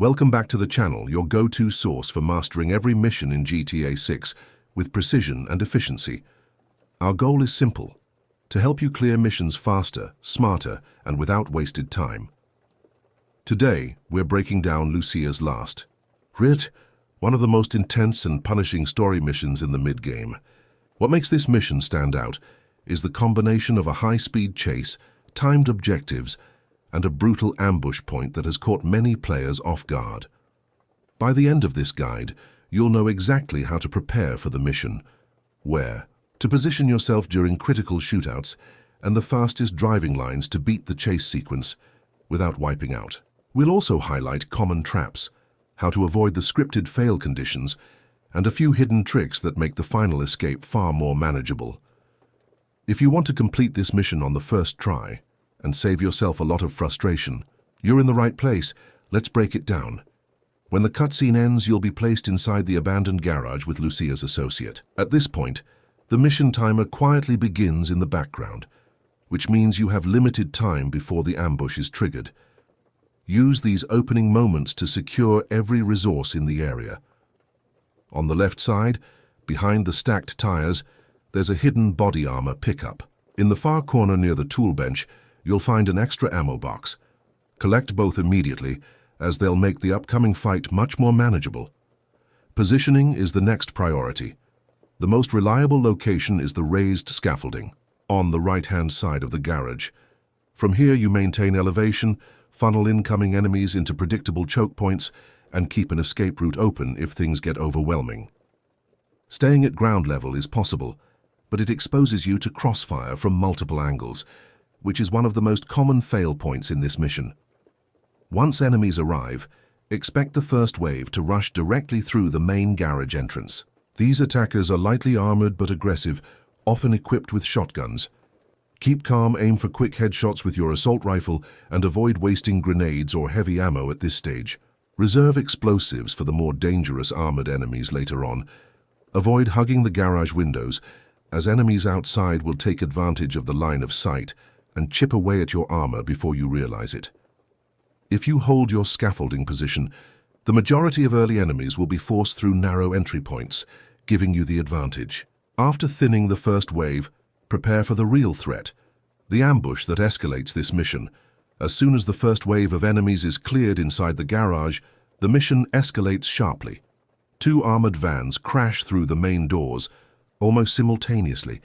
Welcome back to the channel, your go-to source for mastering every mission in GTA 6 with precision and efficiency. Our goal is simple: to help you clear missions faster, smarter, and without wasted time. Today, we're breaking down Lucia's Last. One of the most intense and punishing story missions in the mid-game. What makes this mission stand out is the combination of a high-speed chase, timed objectives, and a brutal ambush point that has caught many players off guard. By the end of this guide, you'll know exactly how to prepare for the mission, where to position yourself during critical shootouts, and the fastest driving lines to beat the chase sequence without wiping out. We'll also highlight common traps, how to avoid the scripted fail conditions, and a few hidden tricks that make the final escape far more manageable. If you want to complete this mission on the first try and save yourself a lot of frustration, you're in the right place. Let's break it down. When the cutscene ends, you'll be placed inside the abandoned garage with Lucia's associate. At this point, the mission timer quietly begins in the background, which means you have limited time before the ambush is triggered. Use these opening moments to secure every resource in the area. On the left side, behind the stacked tires, there's a hidden body armor pickup. In the far corner near the tool bench, you'll find an extra ammo box. Collect both immediately, as they'll make the upcoming fight much more manageable. Positioning is the next priority. The most reliable location is the raised scaffolding, on the right-hand side of the garage. From here you maintain elevation, funnel incoming enemies into predictable choke points, and keep an escape route open if things get overwhelming. Staying at ground level is possible, but it exposes you to crossfire from multiple angles, which is one of the most common fail points in this mission. Once enemies arrive, expect the first wave to rush directly through the main garage entrance. These attackers are lightly armored but aggressive, often equipped with shotguns. Keep calm, aim for quick headshots with your assault rifle, and avoid wasting grenades or heavy ammo at this stage. Reserve explosives for the more dangerous armored enemies later on. Avoid hugging the garage windows, as enemies outside will take advantage of the line of sight and chip away at your armor before you realize it. If you hold your scaffolding position, the majority of early enemies will be forced through narrow entry points, giving you the advantage. After thinning the first wave, prepare for the real threat, the ambush that escalates this mission. As soon as the first wave of enemies is cleared inside the garage, the mission escalates sharply. Two armored vans crash through the main doors almost simultaneously,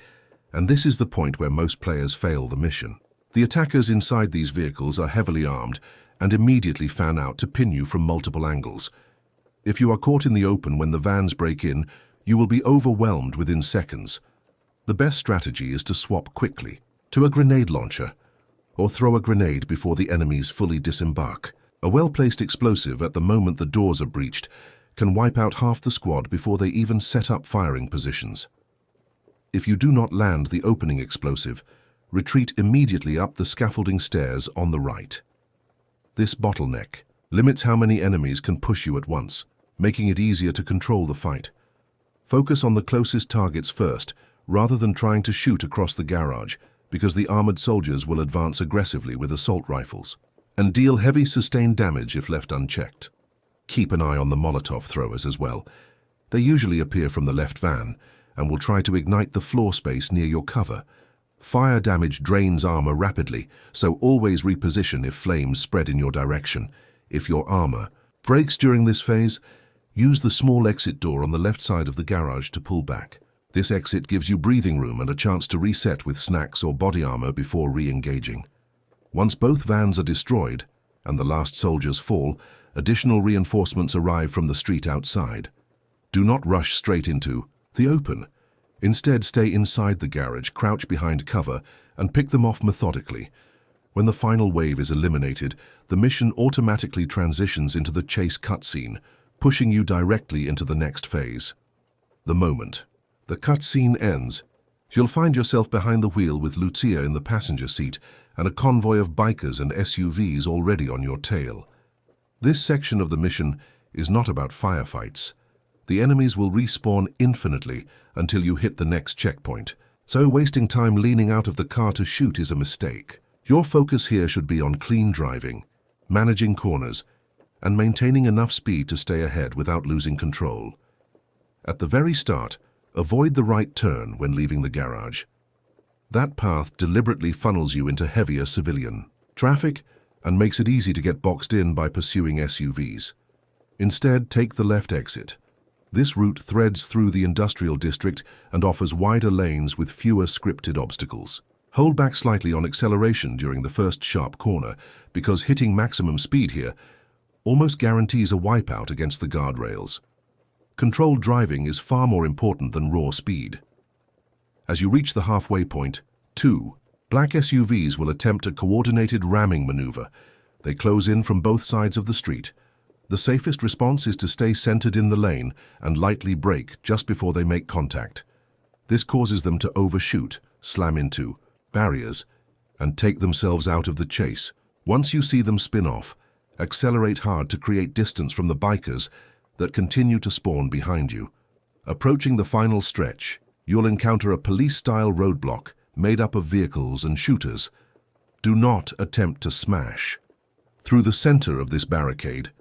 and this is the point where most players fail the mission. The attackers inside these vehicles are heavily armed and immediately fan out to pin you from multiple angles. If you are caught in the open when the vans break in, you will be overwhelmed within seconds. The best strategy is to swap quickly to a grenade launcher, or throw a grenade before the enemies fully disembark. A well-placed explosive at the moment the doors are breached can wipe out half the squad before they even set up firing positions. If you do not land the opening explosive, retreat immediately up the scaffolding stairs on the right. This bottleneck limits how many enemies can push you at once, making it easier to control the fight. Focus on the closest targets first, rather than trying to shoot across the garage, because the armored soldiers will advance aggressively with assault rifles and deal heavy sustained damage if left unchecked. Keep an eye on the Molotov throwers as well. They usually appear from the left van and will try to ignite the floor space near your cover. Fire damage drains armor rapidly, so always reposition if flames spread in your direction. If your armor breaks during this phase, use the small exit door on the left side of the garage to pull back. This exit gives you breathing room and a chance to reset with snacks or body armor before re-engaging. Once both vans are destroyed and the last soldiers fall, additional reinforcements arrive from the street outside. Do not rush straight into the open. Instead, stay inside the garage, crouch behind cover, and pick them off methodically. When the final wave is eliminated, the mission automatically transitions into the chase cutscene, pushing you directly into the next phase. The moment the cutscene ends, you'll find yourself behind the wheel with Lucia in the passenger seat and a convoy of bikers and SUVs already on your tail. This section of the mission is not about firefights. The enemies will respawn infinitely until you hit the next checkpoint, so wasting time leaning out of the car to shoot is a mistake. Your focus here should be on clean driving, managing corners, and maintaining enough speed to stay ahead without losing control. At the very start, avoid the right turn when leaving the garage. That path deliberately funnels you into heavier civilian traffic and makes it easy to get boxed in by pursuing SUVs. Instead, take the left exit. This route threads through the industrial district and offers wider lanes with fewer scripted obstacles. Hold back slightly on acceleration during the first sharp corner, because hitting maximum speed here almost guarantees a wipeout against the guardrails. Controlled driving is far more important than raw speed. As you reach the halfway point, 2 black SUVs will attempt a coordinated ramming maneuver. They close in from both sides of the street. The safest response is to stay centered in the lane and lightly brake just before they make contact. This causes them to overshoot, slam into barriers, and take themselves out of the chase. Once you see them spin off, accelerate hard to create distance from the bikers that continue to spawn behind you. Approaching the final stretch, you'll encounter a police-style roadblock made up of vehicles and shooters. Do not attempt to smash through the center of this barricade.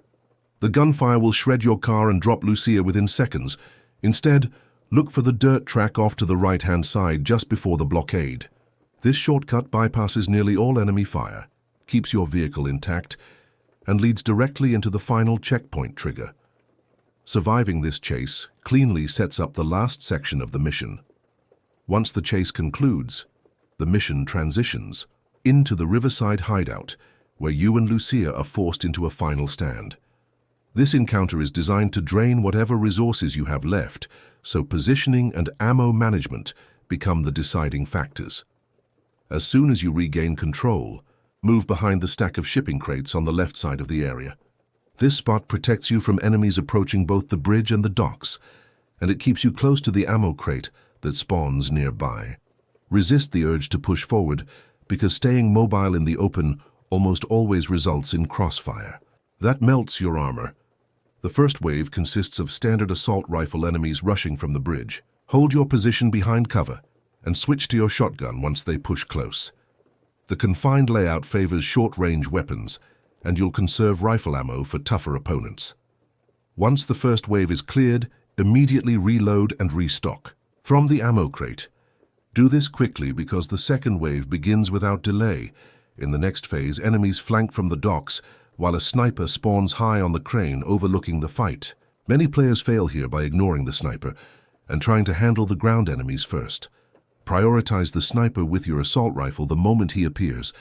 The gunfire will shred your car and drop Lucia within seconds. Instead, look for the dirt track off to the right-hand side just before the blockade. This shortcut bypasses nearly all enemy fire, keeps your vehicle intact, and leads directly into the final checkpoint trigger. Surviving this chase cleanly sets up the last section of the mission. Once the chase concludes, the mission transitions into the Riverside hideout, where you and Lucia are forced into a final stand. This encounter is designed to drain whatever resources you have left, so positioning and ammo management become the deciding factors. As soon as you regain control, move behind the stack of shipping crates on the left side of the area. This spot protects you from enemies approaching both the bridge and the docks, and it keeps you close to the ammo crate that spawns nearby. Resist the urge to push forward, because staying mobile in the open almost always results in crossfire. That melts your armor. The first wave consists of standard assault rifle enemies rushing from the bridge. Hold your position behind cover and switch to your shotgun once they push close. The confined layout favors short-range weapons, and you'll conserve rifle ammo for tougher opponents. Once the first wave is cleared, immediately reload and restock from the ammo crate. Do this quickly because the second wave begins without delay. In the next phase, enemies flank from the docks, while a sniper spawns high on the crane overlooking the fight. Many players fail here by ignoring the sniper and trying to handle the ground enemies first. Prioritize the sniper with your assault rifle the moment he appears.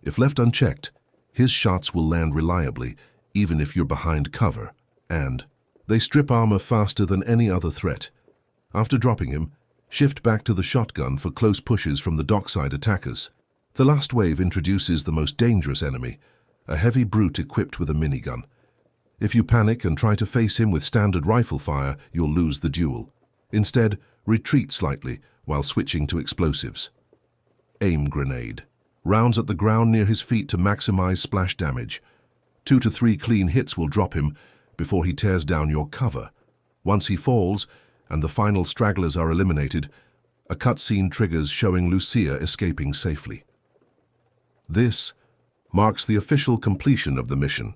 If left unchecked, his shots will land reliably, even if you're behind cover, and they strip armor faster than any other threat. After dropping him, shift back to the shotgun for close pushes from the dockside attackers. The last wave introduces the most dangerous enemy, a heavy brute equipped with a minigun. If you panic and try to face him with standard rifle fire, you'll lose the duel. Instead, retreat slightly while switching to explosives. Aim grenade. Rounds at the ground near his feet to maximize splash damage. 2 to 3 clean hits will drop him before he tears down your cover. Once he falls, and the final stragglers are eliminated, a cutscene triggers showing Lucia escaping safely. This marks the official completion of the mission.